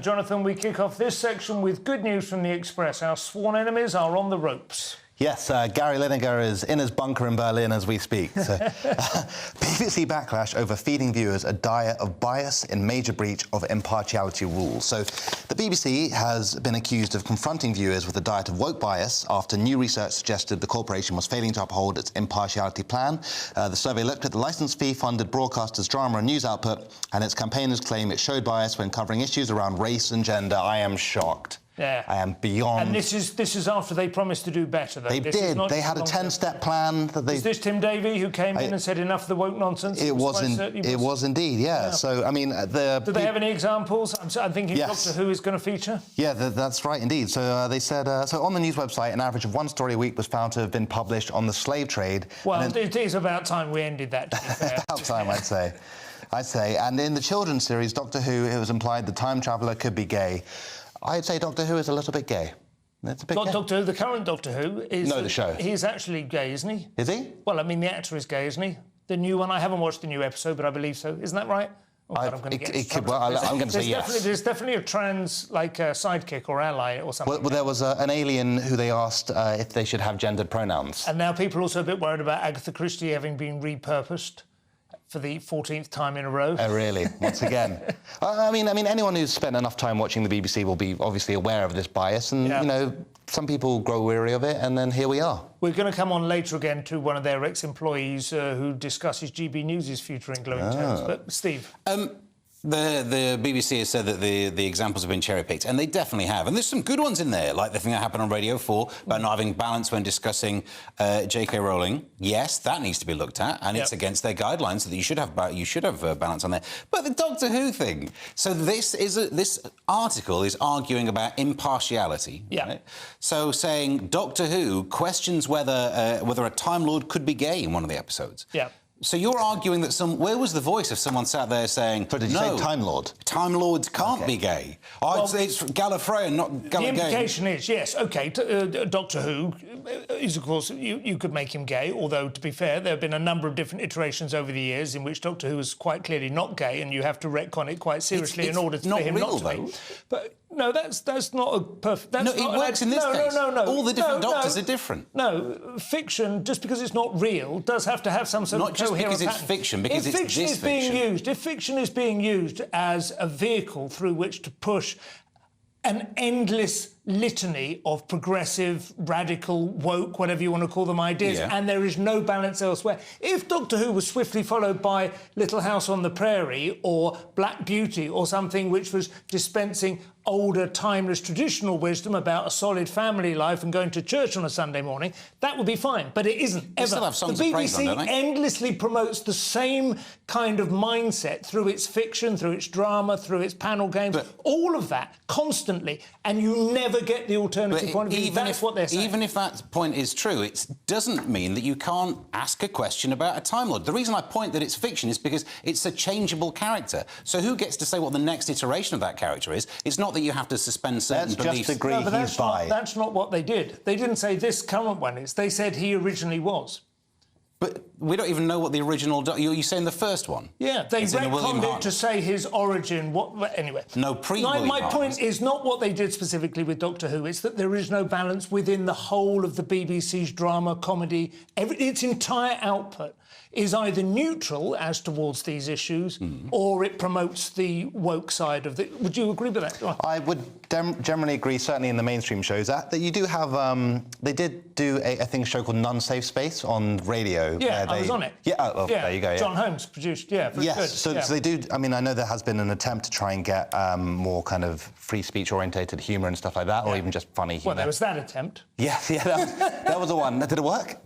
Jonathan, we kick off this section with good news from the Express. Our sworn enemies are on the ropes. Yes, Gary Lineker is in his bunker in Berlin as we speak. So, BBC backlash over feeding viewers a diet of bias in major breach of impartiality rules. So the BBC has been accused of confronting viewers with a diet of woke bias after new research suggested the corporation was failing to uphold its impartiality plan. The survey looked at the licence fee-funded broadcasters' drama and news output, and its campaigners claim it showed bias when covering issues around race and gender. I am shocked. Yeah. I am beyond... And this is after they promised to do better, though. They did. They had a 10-step plan that they... Is this Tim Davie who came in and said enough of the woke nonsense? It was indeed, yeah. So, I mean, Do they have any examples? I'm thinking yes. Doctor Who is going to feature? Yeah, that's right, indeed. So they said... so on the news website, an average of one story a week was found to have been published on the slave trade. Well, it is about time we ended that, to be fair. About time, I'd say. And in the children's series, Doctor Who, it was implied the time traveller could be gay. I'd say Doctor Who is a little bit gay. It's a bit gay. Doctor Who, the current Doctor Who is... No, the show. He's actually gay, isn't he? Is he? Well, I mean, the actor is gay, isn't he? The new one, I haven't watched the new episode, but I believe so. Isn't that right? Oh, God, I'm going to get I'm going to say yes. There's definitely a trans, sidekick or ally or something. Well, there was an alien who they asked if they should have gendered pronouns. And now people are also a bit worried about Agatha Christie having been repurposed for the 14th time in a row. Oh, really? Once again. I mean, anyone who's spent enough time watching the BBC will be obviously aware of this bias, and, you know, some people grow weary of it, and then here we are. We're going to come on later again to one of their ex-employees who discusses GB News' future in glowing terms. But, Steve... The BBC has said that the examples have been cherry-picked, and they definitely have. And there's some good ones in there, like the thing that happened on Radio 4 about not having balance when discussing J.K. Rowling. Yes, that needs to be looked at, and it's against their guidelines that you should have balance on there. But the Doctor Who thing. So this article is arguing about impartiality. Yeah. Right? So saying Doctor Who questions whether a Time Lord could be gay in one of the episodes. Yeah. So you're arguing that where was the voice of someone sat there saying, But did you say Time Lord? Time Lords can't be gay. It's Gallifreyan, not Gallagher. The implication is, yes, OK, Doctor Who is, of course, you could make him gay, although, to be fair, there have been a number of different iterations over the years in which Doctor Who is quite clearly not gay, and you have to retcon it quite seriously in order for him not to be. But no, that's not a perfect... No, it works in this case. No. All the different Doctors are different. No, fiction, just because it's not real, does have to have some sort of coherent because it's fiction, because it's this fiction. If fiction is being used as a vehicle through which to push an endless litany of progressive, radical, woke, whatever you want to call them, ideas, and there is no balance elsewhere. If Doctor Who was swiftly followed by Little House on the Prairie or Black Beauty or something which was dispensing older, timeless, traditional wisdom about a solid family life and going to church on a Sunday morning, that would be fine. But it isn't, ever. Still have songs the of praise on, BBC don't they? endlessly promotes the same kind of mindset through its fiction, through its drama, through its panel games, all of that, constantly, and you never get the alternative point of view. That's what they're saying. Even if that point is true, it doesn't mean that you can't ask a question about a Time Lord. The reason I point that it's fiction is because it's a changeable character. So who gets to say what the next iteration of that character is? It's not that you have to suspend certain beliefs. Let's just agree he's bi. That's not what they did. They didn't say this current one is. They said he originally was. But we don't even know what the original... You're saying the first one? Yeah, they retconned it to say his origin. Anyway. No, pre-William My point is not what they did specifically with Doctor Who. It's that there is no balance within the whole of the BBC's drama, comedy. Its entire output is either neutral as towards these issues or it promotes the woke side of the... Would you agree with that? I would generally agree, certainly in the mainstream shows, that you do have... they did do a show called Non-Safe Space on radio. Yeah, I was on it. Yeah, there you go. John Holmes produced, very good. So they do... I mean, I know there has been an attempt to try and get more kind of free speech-orientated humour and stuff like that, or even just funny humour. Well, there was that attempt. Yeah, that was the one. Did it work?